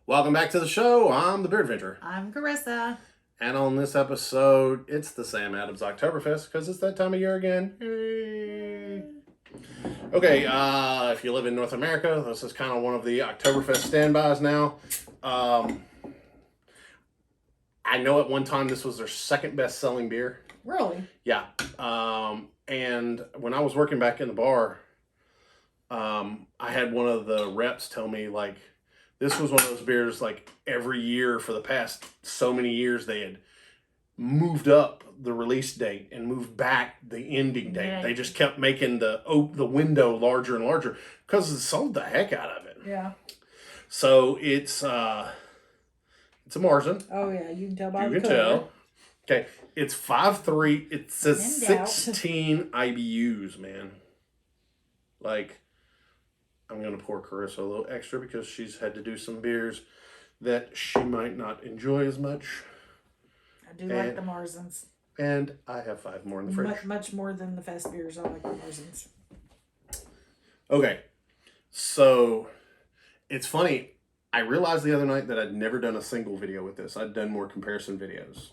Welcome back to the show. I'm the Beer Adventurer. I'm Carissa. And on this episode, it's the Sam Adams Octoberfest because it's that time of year again. Okay, if you live in North America, this is kind of one of the Oktoberfest standbys now. I know at one time this was their second best selling beer. Really? Yeah. And when I was working back in the bar, I had one of the reps tell me, like, this was one of those beers, like, every year for the past so many years, they had moved up the release date and moved back the ending date. Yeah. They just kept making the window larger and larger because it sold the heck out of it. Yeah. So it's a Märzen. Oh, yeah. You can tell by You the can color. tell. Okay. It's 5.3. It says In doubt. 16 IBUs, man. Like, I'm going to pour Carissa a little extra because she's had to do some beers that she might not enjoy as much. I do like the Märzens. And I have 5 more in the fridge. Much more than the fest beers. I like the Märzens. Okay. So, it's funny. I realized the other night that I'd never done a single video with this. I'd done more comparison videos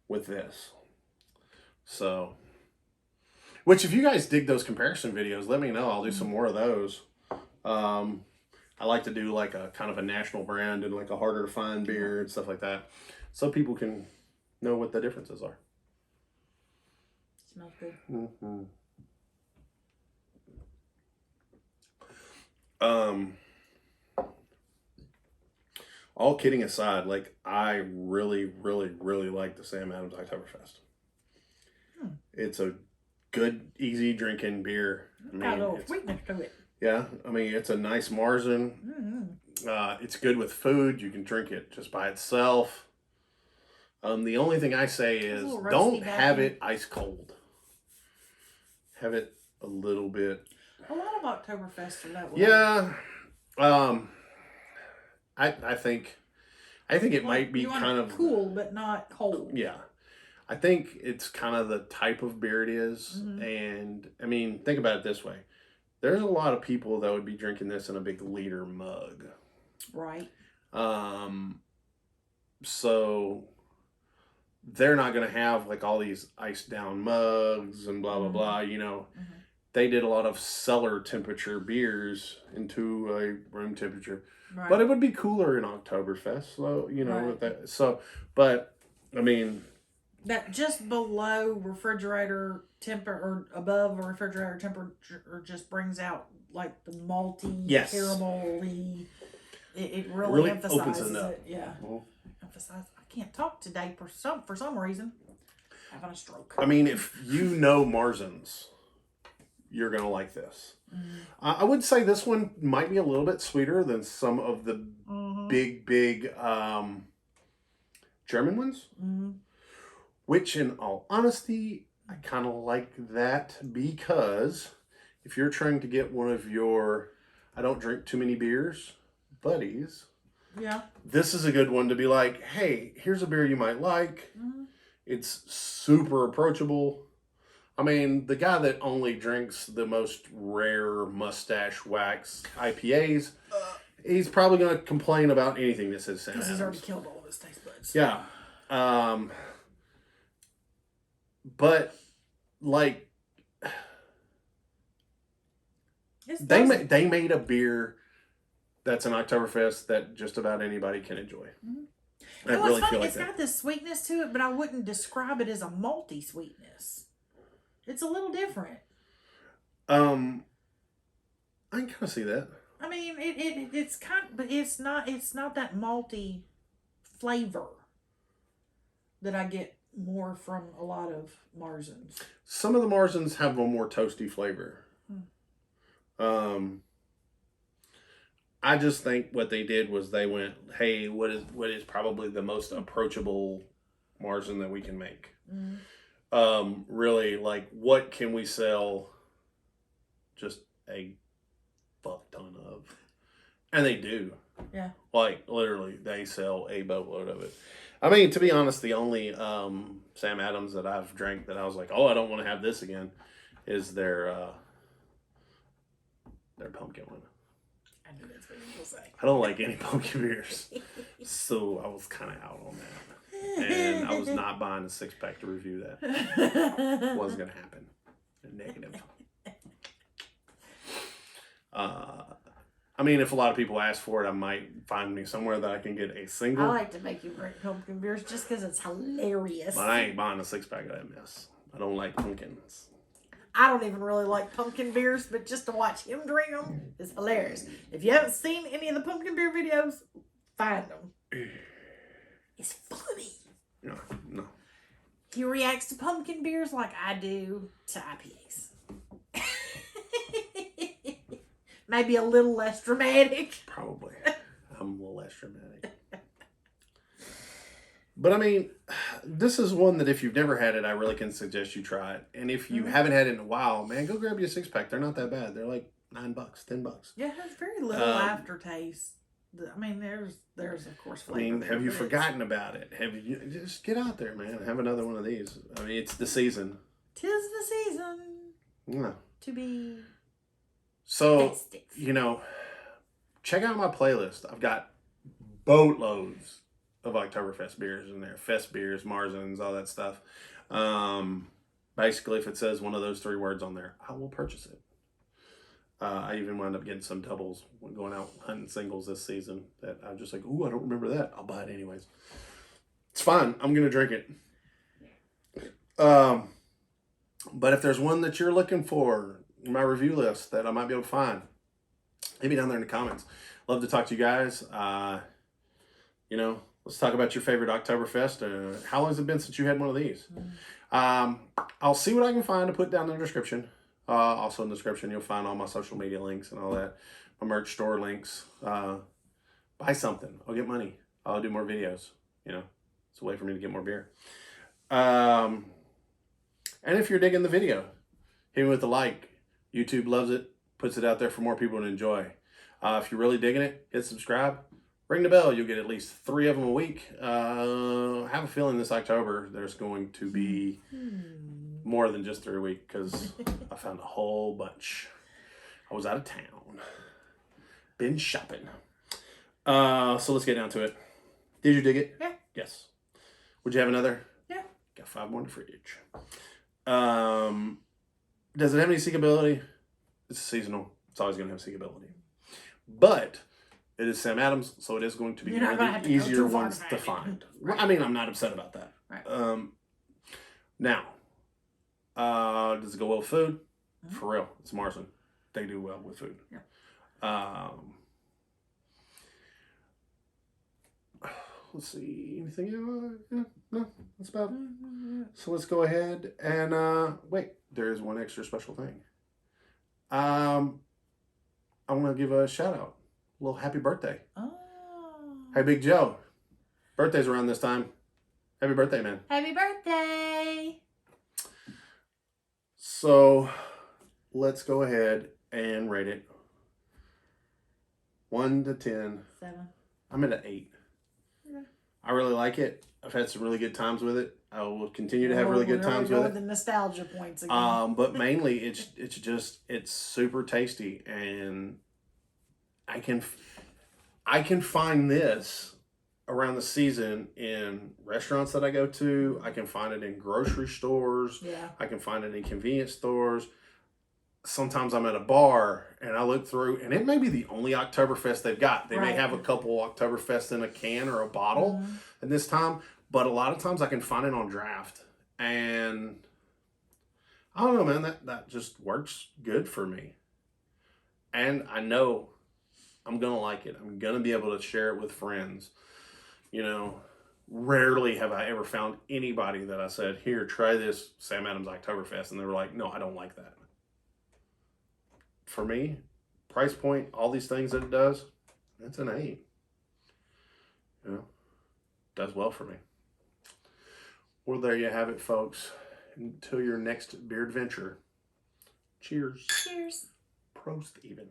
with this. So, which if you guys dig those comparison videos, let me know. I'll do some more of those. I like to do like a kind of a national brand and like a harder to find beer and stuff like that, so people can know what the differences are. Smells good. Mm-hmm. All kidding aside, like, I really, really, really like the Sam Adams Octoberfest. It's a good, easy drinking beer. Got a little sweetness to it. Yeah, I mean, it's a nice Märzen. Mm-hmm. It's good with food. You can drink it just by itself. The only thing I say is don't have it ice cold. Have it a little bit. A lot of Oktoberfest are that way. Yeah. I think it might be kind of cool, but not cold. Yeah. I think it's kind of the type of beer it is. Mm-hmm. And I mean, think about it this way. There's a lot of people that would be drinking this in a big liter mug. Right. So they're not going to have like all these iced down mugs and blah, blah, blah. You know, they did a lot of cellar temperature beers into a room temperature. Right. But it would be cooler in Oktoberfest. So, you know, that. So, but I mean, that just below refrigerator temperature or above a refrigerator temperature just brings out like the malty, caramelly. It really emphasizes it. Yeah. Emphasize. I can't talk today for some reason. Having a stroke. I mean, if you know Märzens, you're gonna like this. I would say this one might be a little bit sweeter than some of the big German ones. Which, in all honesty, I kind of like that because if you're trying to get one of your I don't drink too many beers buddies, this is a good one to be like, hey, here's a beer you might like. It's super approachable. I mean, the guy that only drinks the most rare mustache wax IPAs, he's probably going to complain about anything that says Sam Adams. Because he's already killed all of his taste buds. Yeah. But, like, they made a beer that's an Oktoberfest that just about anybody can enjoy. I really feel like it's got this sweetness to it, but I wouldn't describe it as a malty sweetness. It's a little different. I can kind of see that. I mean, it's kind, but it's not that malty flavor that I get more from a lot of Märzens. Some of the Märzens have a more toasty flavor. I just think what they did was they went, hey, what is probably the most approachable Märzen that we can make? Really, like, what can we sell just a fuck ton of? And they do. Yeah. Like, literally, they sell a boatload of it. I mean, to be honest, the only Sam Adams that I've drank that I was like, oh, I don't want to have this again, is their pumpkin one. I knew that's what you were going to say. I don't like any pumpkin beers. So I was kind of out on that. And I was not buying a 6-pack to review that. Wasn't going to happen. Negative. I mean, if a lot of people ask for it, I might find me somewhere that I can get a single. I like to make you drink pumpkin beers just because it's hilarious. But I ain't buying a 6-pack of that mess. I don't like pumpkins. I don't even really like pumpkin beers, but just to watch him drink them is hilarious. If you haven't seen any of the pumpkin beer videos, find them. It's funny. No. He reacts to pumpkin beers like I do to IPAs. Maybe a little less dramatic. Probably. I'm a little less dramatic. But I mean, this is one that if you've never had it, I really can suggest you try it. And if you haven't had it in a while, man, go grab you a 6-pack. They're not that bad. They're like $9, $10. Yeah, it has very little aftertaste. I mean, there's of course flavor. I mean, have you forgotten about it? Have you just get out there, man? Have another one of these. I mean, it's the season. 'Tis the season. Yeah. To be. So, festive. check out my playlist. I've got boatloads of Oktoberfest beers in there. Fest beers, Märzens, all that stuff. Basically, if it says one of those 3 words on there, I will purchase it. I even wound up getting some doubles when going out hunting singles this season that I'm just like, ooh, I don't remember that. I'll buy it anyways. It's fine. I'm going to drink it. But if there's one that you're looking for in my review list that I might be able to find, maybe down there in the comments. Love to talk to you guys. Let's talk about your favorite Oktoberfest. How long has it been since you had one of these? I'll see what I can find to put down in the description. Also in the description, you'll find all my social media links and all that. My merch store links. Buy something. I'll get money. I'll do more videos. It's a way for me to get more beer. And if you're digging the video, hit me with a like. YouTube loves it. Puts it out there for more people to enjoy. If you're really digging it, hit subscribe. Ring the bell. You'll get at least 3 of them a week. I have a feeling this October there's going to be more than just 3 a week because I found a whole bunch. I was out of town. Been shopping. So let's get down to it. Did you dig it? Yeah. Yes. Would you have another? Yeah. Got 5 more in the fridge. Does it have any seekability? It's seasonal. It's always going to have seekability. But it is Sam Adams, so it is going to be one of the easier ones to find. Right. I mean, I'm not upset about that. Right. Now, does it go well with food? Mm-hmm. For real, it's Märzen. They do well with food. Yeah. Let's see. Anything else? No, that's about it. So let's go ahead and wait. There is one extra special thing. I want to give a shout out. A little happy birthday. Oh. Hey, Big Joe. Birthday's around this time. Happy birthday, man. Happy birthday. So let's go ahead and rate it. 1 to 10. 7. I'm at an 8. Yeah. I really like it. I've had some really good times with it. I will continue to have really good times with it. The nostalgia points again. But mainly it's super tasty, and I can find this around the season in restaurants that I go to. I can find it in grocery stores. Yeah. I can find it in convenience stores. Sometimes I'm at a bar and I look through, and it may be the only Oktoberfest they've got. They may have a couple Oktoberfest in a can or a bottle at this time, but a lot of times I can find it on draft. And I don't know, man, that just works good for me. And I know I'm going to like it. I'm going to be able to share it with friends. Rarely have I ever found anybody that I said, here, try this Sam Adams Oktoberfest. And they were like, no, I don't like that. For me, price point, all these things that it does, that's an 8. Does well for me. Well, there you have it, folks. Until your next beer adventure. Cheers. Cheers. Prost even.